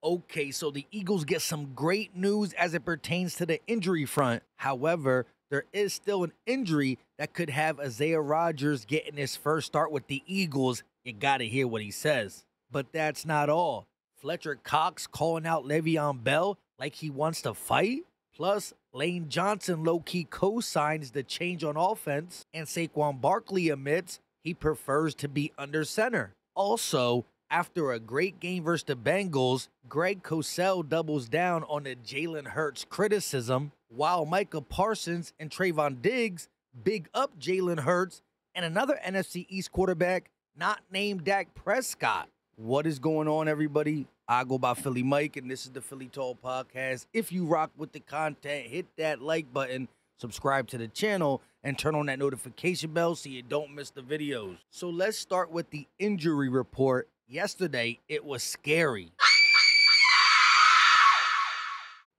Okay, so the Eagles get some great news as it pertains to the injury front. However, there is still an injury that could have Isaiah Rodgers getting his first start with the Eagles. You gotta hear what he says. But that's not all. Fletcher Cox calling out Le'Veon Bell like he wants to fight. Plus, Lane Johnson low-key co-signs the change on offense. And Saquon Barkley admits he prefers to be under center. Also, after a great game versus the Bengals, Greg Cosell doubles down on the Jalen Hurts criticism, while Micah Parsons and Trayvon Diggs big up Jalen Hurts and another NFC East quarterback not named Dak Prescott. What is going on, everybody? I go by Philly Mike, and this is the Philly Talk Podcast. If you rock with the content, hit that like button, subscribe to the channel, and turn on that notification bell so you don't miss the videos. So let's start with the injury report. Yesterday, it was scary.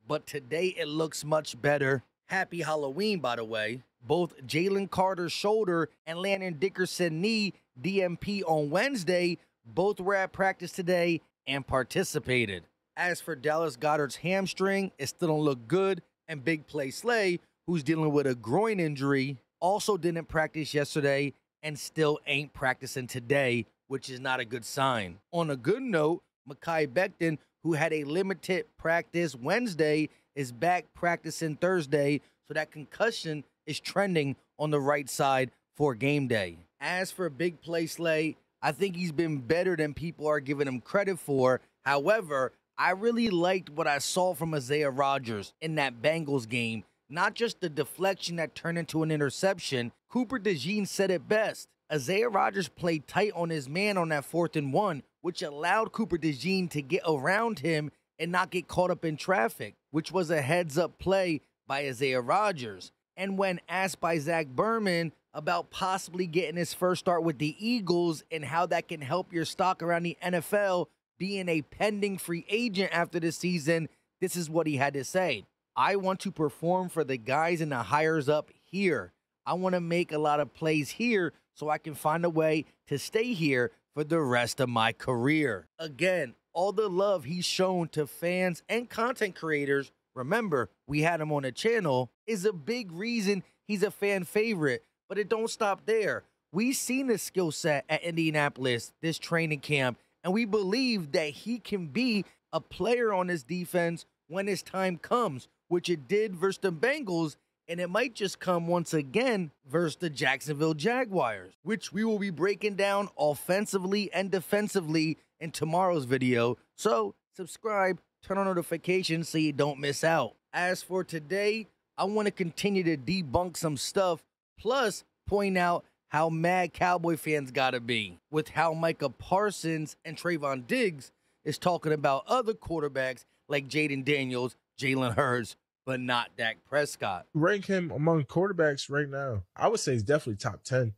But today, it looks much better. Happy Halloween, by the way. Both Jalen Carter's shoulder and Landon Dickerson knee DMP on Wednesday both were at practice today and participated. As for Dallas Goedert's hamstring, it still don't look good. And Big Play Slay, who's dealing with a groin injury, also didn't practice yesterday and still ain't practicing today, which is not a good sign. On a good note, Mekhi Becton, who had a limited practice Wednesday, is back practicing Thursday, so that concussion is trending on the right side for game day. As for Big Play Slay, I think he's been better than people are giving him credit for. However, I really liked what I saw from Isaiah Rodgers in that Bengals game. Not just the deflection that turned into an interception. Cooper DeJean said it best. Isaiah Rodgers played tight on his man on that 4th and 1, which allowed Cooper DeJean to get around him and not get caught up in traffic, which was a heads-up play by Isaiah Rodgers. And when asked by Zach Berman about possibly getting his first start with the Eagles and how that can help your stock around the NFL being a pending free agent after the season, this is what he had to say. I want to perform for the guys and the hires up here. I want to make a lot of plays here so I can find a way to stay here for the rest of my career. Again, all the love he's shown to fans and content creators, remember, we had him on the channel, is a big reason he's a fan favorite. But it don't stop there. We've seen his skill set at Indianapolis this training camp, and we believe that he can be a player on this defense when his time comes, which it did versus the Bengals, and it might just come once again versus the Jacksonville Jaguars, which we will be breaking down offensively and defensively in tomorrow's video. So subscribe, turn on notifications so you don't miss out. As for today, I want to continue to debunk some stuff, plus point out how mad Cowboy fans gotta be with how Micah Parsons and Trayvon Diggs is talking about other quarterbacks like Jaden Daniels, Jalen Hurts, but not Dak Prescott. Rank him among quarterbacks right now. I would say he's definitely top 10.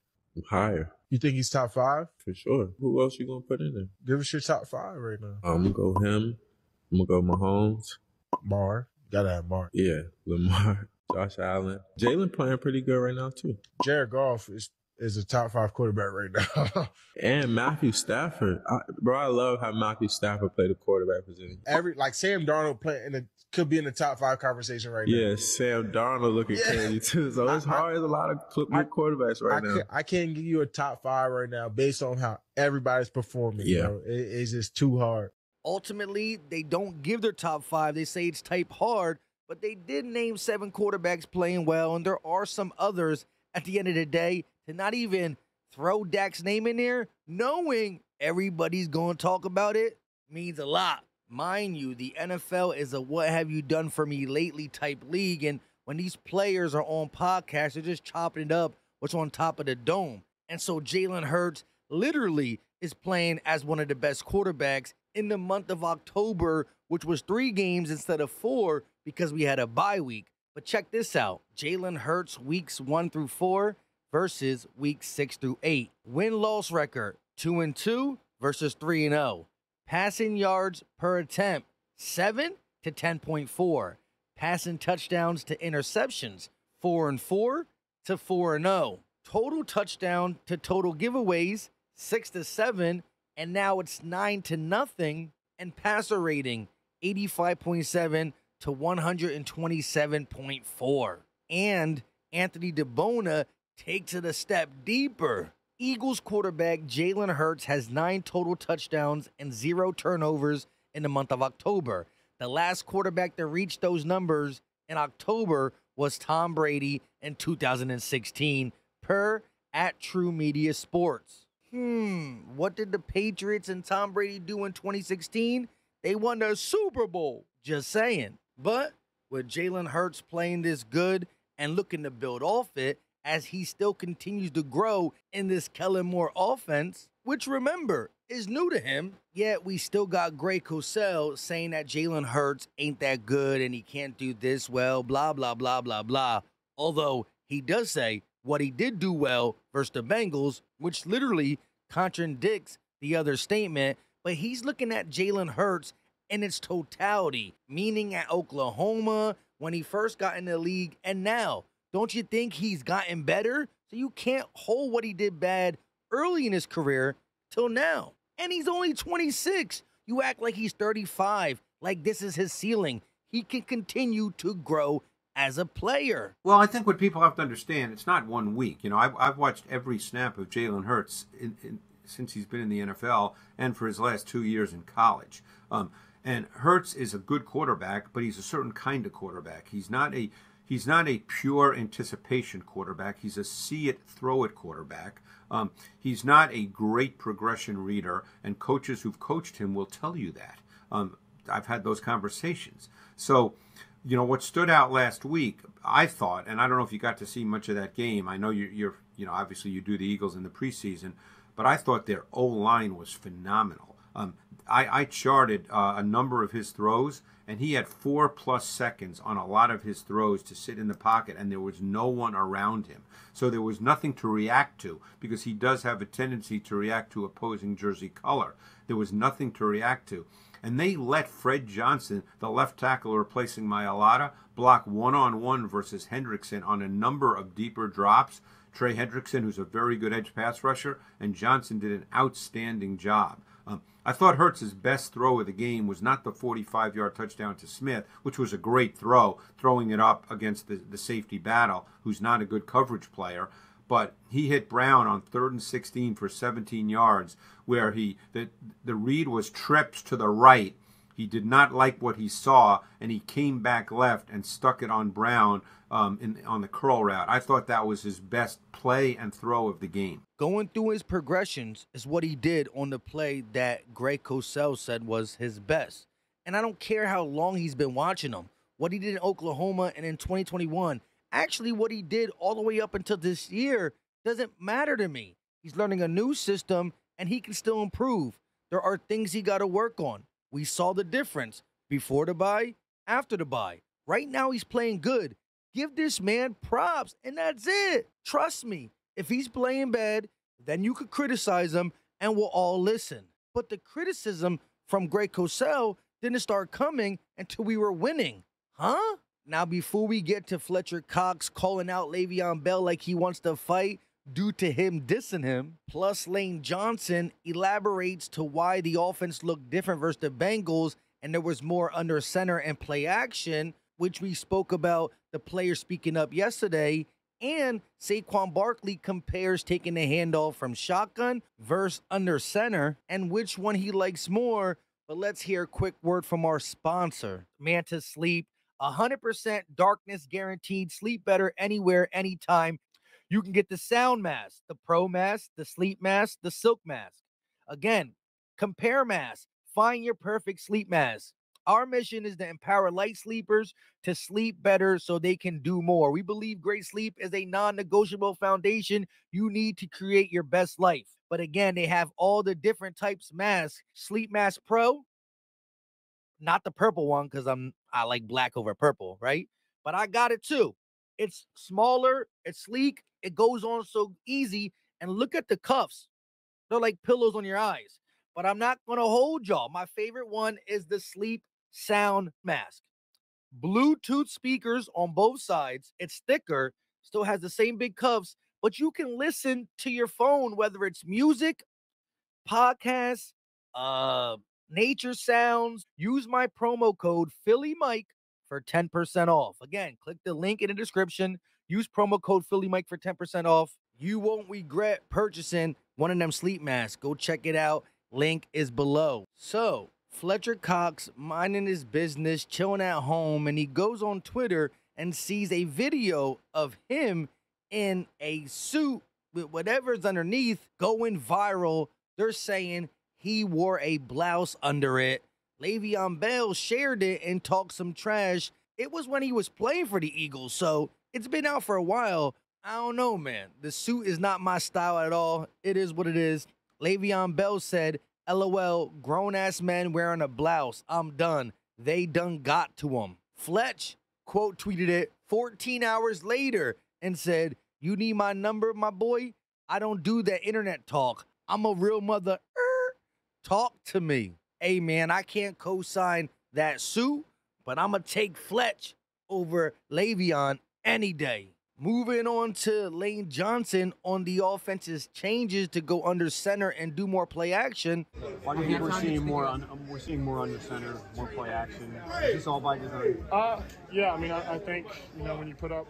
Higher. You think he's top 5? For sure. Who else you gonna put in there? Give us your top 5 right now. I'm gonna go him. I'm gonna go Mahomes. Marr. Gotta have Marr. Yeah, Lamar. Josh Allen. Jalen playing pretty good right now, too. Jared Goff is a top 5 quarterback right now. And Matthew Stafford. I love how Matthew Stafford played the quarterback position. Like Sam Darnold could be in the top 5 conversation right now. Yeah, Sam Darnold looking crazy, too. So it's hard. There's a lot of good quarterbacks right now. I can't give you a top 5 right now based on how everybody's performing. Yeah. Bro. It's just too hard. Ultimately, they don't give their top 5. They say it's type hard, but they did name 7 quarterbacks playing well, and there are some others at the end of the day to not even throw Dak's name in there, knowing everybody's going to talk about it, means a lot. Mind you, the NFL is a what have you done for me lately type league, and when these players are on podcasts, they're just chopping it up what's on top of the dome. And so Jalen Hurts literally is playing as one of the best quarterbacks in the month of October, which was 3 games instead of 4 because we had a bye week. But check this out. Jalen Hurts weeks 1 through 4 versus weeks 6 through 8. Win-loss record 2-2 versus 3-0. Passing yards per attempt 7 to 10.4. Passing touchdowns to interceptions 4-4 to 4-0. Total touchdown to total giveaways 6 to 7, and now it's 9 to 0. And passer rating 85.7 to 127.4. And Anthony DeBona takes it a step deeper. Eagles quarterback Jalen Hurts has 9 total touchdowns and 0 turnovers in the month of October. The last quarterback to reach those numbers in October was Tom Brady in 2016, per at True Media Sports. What did the Patriots and Tom Brady do in 2016? They won the Super Bowl. Just saying. But with Jalen Hurts playing this good and looking to build off it as he still continues to grow in this Kellen Moore offense, which remember is new to him, yet we still got Greg Cosell saying that Jalen Hurts ain't that good and he can't do this well, blah, blah, blah, blah, blah. Although he does say what he did do well versus the Bengals, which literally contradicts the other statement, but he's looking at Jalen Hurts in its totality, meaning at Oklahoma, when he first got in the league, and now. Don't you think he's gotten better? So you can't hold what he did bad early in his career till now. And he's only 26. You act like he's 35, like this is his ceiling. He can continue to grow as a player. Well, I think what people have to understand, it's not 1 week. You know, I've watched every snap of Jalen Hurts since he's been in the NFL and for his last 2 years in college. And Hurts is a good quarterback, but he's a certain kind of quarterback. He's not a pure anticipation quarterback. He's a see-it-throw-it quarterback. He's not a great progression reader, and coaches who've coached him will tell you that. I've had those conversations. So, you know, what stood out last week, I thought, and I don't know if you got to see much of that game. I know you're obviously you do the Eagles in the preseason, but I thought their O-line was phenomenal. I charted a number of his throws, and he had 4+ seconds on a lot of his throws to sit in the pocket, and there was no one around him. So there was nothing to react to, because he does have a tendency to react to opposing jersey color. There was nothing to react to. And they let Fred Johnson, the left tackle replacing Mailata, block one-on-one versus Hendrickson on a number of deeper drops. Trey Hendrickson, who's a very good edge pass rusher, and Johnson did an outstanding job. I thought Hurts' best throw of the game was not the 45-yard touchdown to Smith, which was a great throw, throwing it up against the safety battle, who's not a good coverage player. But he hit Brown on 3rd and 16 for 17 yards, where the read was trips to the right. He did not like what he saw, and he came back left and stuck it on Brown on the curl route. I thought that was his best play and throw of the game. Going through his progressions is what he did on the play that Greg Cosell said was his best. And I don't care how long he's been watching him. What he did in Oklahoma and in 2021, actually what he did all the way up until this year doesn't matter to me. He's learning a new system, and he can still improve. There are things he got to work on. We saw the difference before the bye, after the bye. Right now, he's playing good. Give this man props, and that's it. Trust me, if he's playing bad, then you could criticize him, and we'll all listen. But the criticism from Greg Cosell didn't start coming until we were winning. Huh? Now, before we get to Fletcher Cox calling out Le'Veon Bell like he wants to fight due to him dissing him, plus Lane Johnson elaborates to why the offense looked different versus the Bengals and there was more under center and play action, which we spoke about the player speaking up yesterday, and Saquon Barkley compares taking the handoff from shotgun versus under center and which one he likes more. But let's hear a quick word from our sponsor, Manta Sleep. 100% darkness guaranteed. Sleep better anywhere, anytime. You can get the sound mask, the pro mask, the sleep mask, the silk mask. Again, compare masks. Find your perfect sleep mask. Our mission is to empower light sleepers to sleep better so they can do more. We believe great sleep is a non-negotiable foundation you need to create your best life. But again, they have all the different types of masks. Sleep Mask Pro, not the purple one because I like black over purple, right? But I got it too. It's smaller, it's sleek, it goes on so easy. And look at the cuffs. They're like pillows on your eyes. But I'm not going to hold y'all. My favorite one is the Sleep Sound Mask. Bluetooth speakers on both sides. It's thicker, still has the same big cuffs, but you can listen to your phone, whether it's music, podcasts, nature sounds. Use my promo code PhillyMike for 10% off. Again, click the link in the description. Use promo code PhillyMike for 10% off. You won't regret purchasing one of them sleep masks. Go check it out. Link is below. So, Fletcher Cox minding his business, chilling at home, and he goes on Twitter and sees a video of him in a suit with whatever's underneath going viral. They're saying he wore a blouse under it. Le'Veon Bell shared it and talked some trash. It was when he was playing for the Eagles, so it's been out for a while. I don't know, man. The suit is not my style at all. It is what it is. Le'Veon Bell said, LOL, grown-ass men wearing a blouse. I'm done. They done got to him. Fletch quote tweeted it 14 hours later and said, you need my number, my boy? I don't do that internet talk. I'm a real mother. Talk to me. Hey, man, I can't co-sign that suit, but I'm going to take Fletch over Le'Veon any day. Moving on to Lane Johnson on the offense's changes to go under center and do more play action. Why do you think we're seeing more under center, more play action? Is this all by design? Yeah, I mean, I think, when you put up,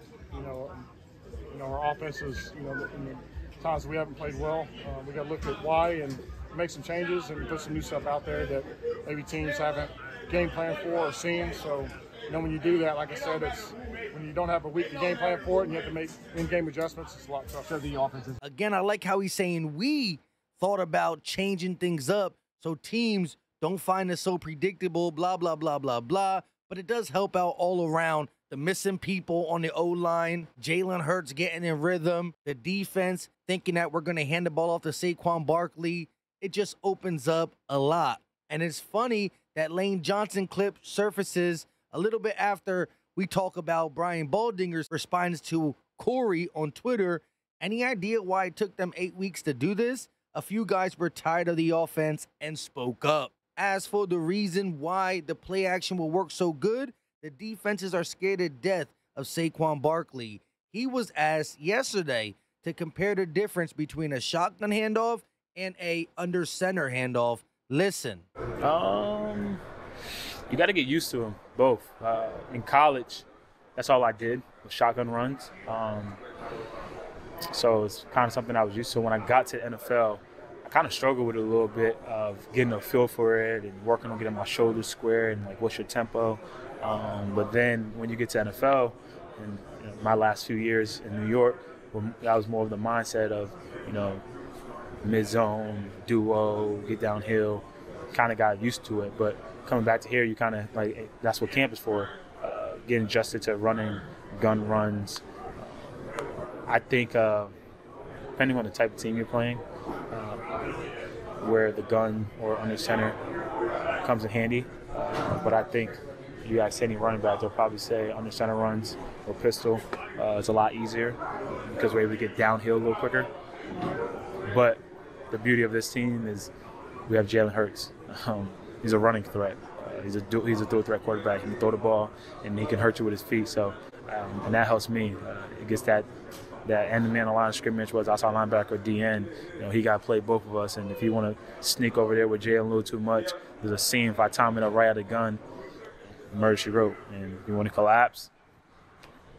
our offenses, in the times we haven't played well, we got to look at why and make some changes and put some new stuff out there that maybe teams haven't game planned for or seen. So, when you do that, like I said, it's when you don't have a weekly game plan for it and you have to make in-game adjustments, it's a lot tougher. So the offenses. Again, I like how he's saying we thought about changing things up so teams don't find us so predictable, blah, blah, blah, blah, blah. But it does help out all around. The missing people on the O-line, Jalen Hurts getting in rhythm, the defense thinking that we're going to hand the ball off to Saquon Barkley. It just opens up a lot. And it's funny that Lane Johnson clip surfaces a little bit after we talk about Brian Baldinger's response to Corey on Twitter. Any idea why it took them 8 weeks to do this? A few guys were tired of the offense and spoke up. As for the reason why the play action will work so good, the defenses are scared to death of Saquon Barkley. He was asked yesterday to compare the difference between a shotgun handoff and a under center handoff. Listen. You got to get used to them both. In college, that's all I did was shotgun runs. So it's kind of something I was used to. When I got to NFL, I kind of struggled with it a little bit of getting a feel for it and working on getting my shoulders square and like what's your tempo. But then when you get to NFL, and my last few years in New York, that was more of the mindset of, mid-zone, duo, get downhill, kind of got used to it. But coming back to here, you kind of like, that's what camp is for, getting adjusted to running gun runs. I think depending on the type of team you're playing, where the gun or under center comes in handy. But I think if you ask any running back, they'll probably say under center runs or pistol is a lot easier because we're able to get downhill a little quicker. But the beauty of this team is we have Jalen Hurts. He's a running threat. He's a dual threat quarterback. He can throw the ball and he can hurt you with his feet. So, and that helps me. It gets that end man on the line of scrimmage, was outside linebacker or DN. He got to play both of us. And if you want to sneak over there with Jalen a little too much, there's a seam. If I time it up right out of the gun, murder she wrote. And if you want to collapse,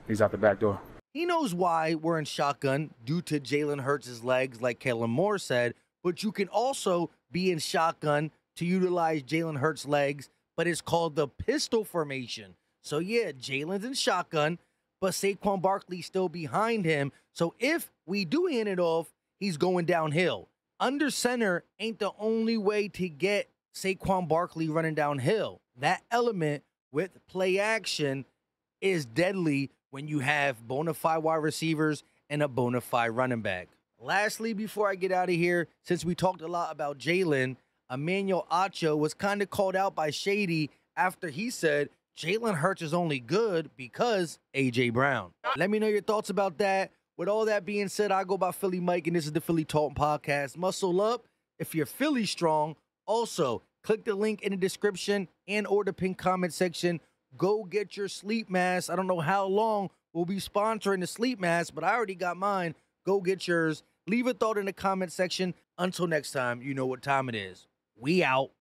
he's out the back door. He knows why we're in shotgun due to Jalen Hurts' legs, like Kellen Moore said, but you can also be in shotgun to utilize Jalen Hurts' legs, but it's called the pistol formation. So yeah, Jalen's in shotgun, but Saquon Barkley's still behind him. So if we do hand it off, he's going downhill. Under center ain't the only way to get Saquon Barkley running downhill. That element with play action is deadly when you have bona fide wide receivers and a bona fide running back. Lastly, before I get out of here, since we talked a lot about Jalen, Emmanuel Acho was kind of called out by Shady after he said Jalen Hurts is only good because A.J. Brown. Let me know your thoughts about that. With all that being said, I go by Philly Mike, and this is the Philly Talk Podcast. Muscle up if you're Philly strong. Also, click the link in the description and or the pinned comment section. Go get your sleep mask. I don't know how long we'll be sponsoring the sleep mask, but I already got mine. Go get yours. Leave a thought in the comment section. Until next time, you know what time it is. We out.